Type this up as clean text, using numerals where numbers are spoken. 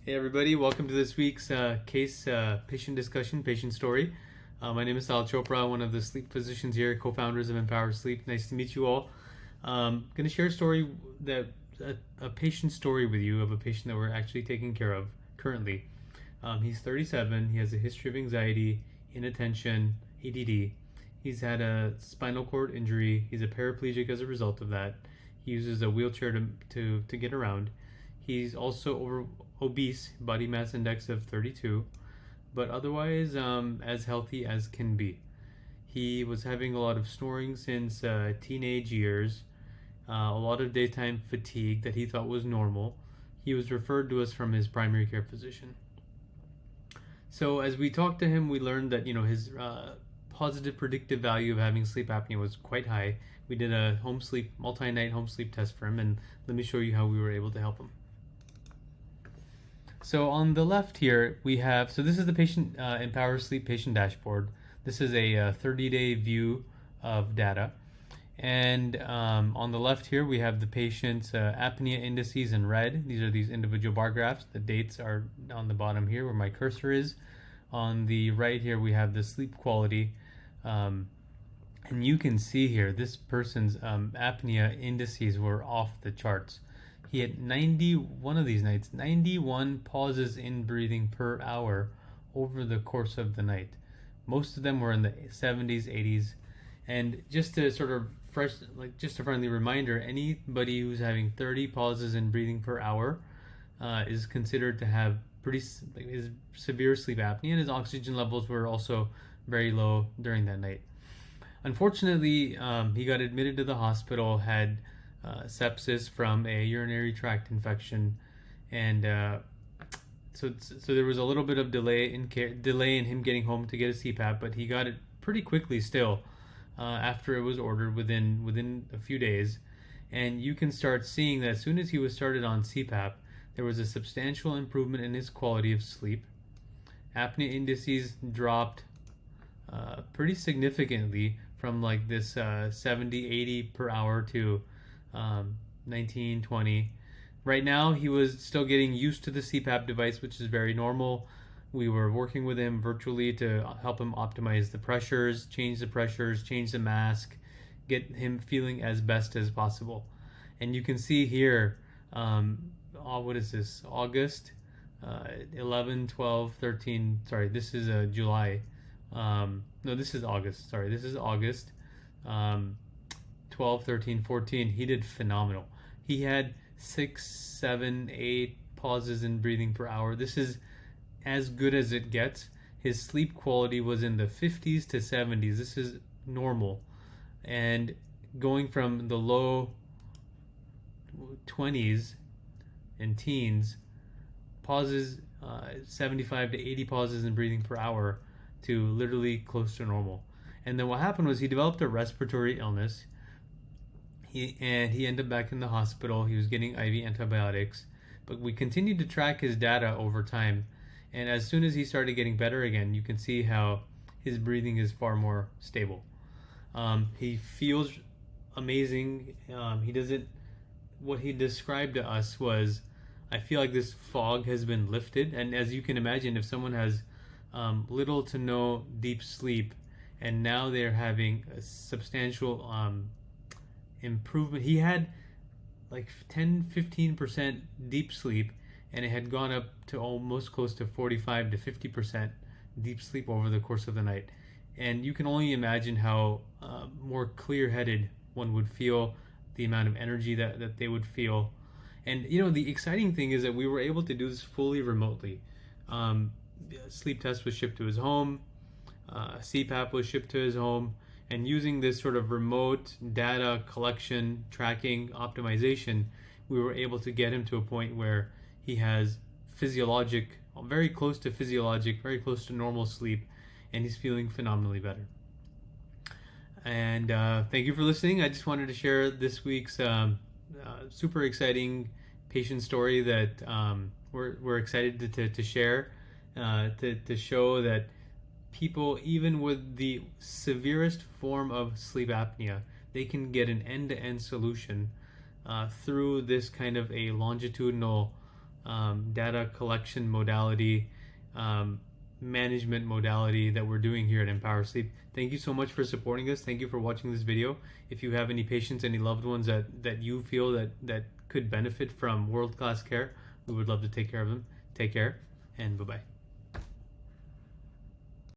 Hey everybody, welcome to this week's patient discussion, patient story. My name is Sahil Chopra, one of the sleep physicians here, co-founders of Empower Sleep. Nice to meet you all. I'm going to share a story a patient story with you of a patient that we're actually taking care of currently. He's 37. He has a history of anxiety, inattention, ADD. He's had a spinal cord injury. He's a paraplegic as a result of that. He uses a wheelchair to get around. He's also obese, body mass index of 32, but otherwise as healthy as can be. He was having a lot of snoring since teenage years, a lot of daytime fatigue that he thought was normal. He was referred to us from his primary care physician. So as we talked to him, we learned that his positive predictive value of having sleep apnea was quite high. We did a multi-night home sleep test for him, and let me show you how we were able to help him. So on the left here, we have, so this is the patient Empower Sleep patient dashboard. This is a 30-day view of data. And on the left here, we have the patient's apnea indices in red. These are these individual bar graphs. The dates are on the bottom here where my cursor is. On the right here, we have the sleep quality. And you can see here, this person's apnea indices were off the charts. He had 91 of these nights, 91 pauses in breathing per hour over the course of the night. Most of them were in the 70s, 80s. And just to sort of just a friendly reminder, anybody who's having 30 pauses in breathing per hour is considered to have is severe sleep apnea, and his oxygen levels were also very low during that night. Unfortunately, he got admitted to the hospital, had sepsis from a urinary tract infection, and so there was a little bit of delay in him getting home to get a CPAP, but he got it pretty quickly still after it was ordered within a few days. And you can start seeing that as soon as he was started on CPAP, there was a substantial improvement in his quality of sleep. Apnea indices dropped pretty significantly from like this 70, 80 per hour to 19, 20. Right now, he was still getting used to the CPAP device, which is very normal. We were working with him virtually to help him optimize the pressures, change the mask, get him feeling as best as possible. And you can see here, what is this? August 11, 12, 13. Sorry, this is July. No, this is August. Sorry, this is August. 12, 13, 14, he did phenomenal. He had 6, 7, 8 pauses in breathing per hour. This is as good as it gets. His sleep quality was in the 50s to 70s. This is normal. And going from the low 20s and teens, pauses, 75 to 80 pauses in breathing per hour, to literally close to normal. And then what happened was he developed a respiratory illness. He ended up back in the hospital. He was getting IV antibiotics, but we continued to track his data over time. And as soon as he started getting better again, you can see how his breathing is far more stable. He feels amazing. What he described to us was, I feel like this fog has been lifted. And as you can imagine, if someone has little to no deep sleep, and now they're having a substantial improvement. He had like 10-15% deep sleep, and it had gone up to almost close to 45 to 50% deep sleep over the course of the night. And you can only imagine how more clear-headed one would feel, the amount of energy that they would feel. And the exciting thing is that we were able to do this fully remotely. Sleep test was shipped to his home, CPAP was shipped to his home, and using this sort of remote data collection, tracking, optimization, we were able to get him to a point where he has very close to normal sleep, and he's feeling phenomenally better. And thank you for listening. I just wanted to share this week's super exciting patient story that we're excited to share, to show that people, even with the severest form of sleep apnea, they can get an end-to-end solution through this kind of a longitudinal data collection modality, management modality that we're doing here at Empower Sleep. Thank you so much for supporting us. Thank you for watching this video. If you have any patients, any loved ones that you feel that could benefit from world-class care, we would love to take care of them. Take care, and bye-bye.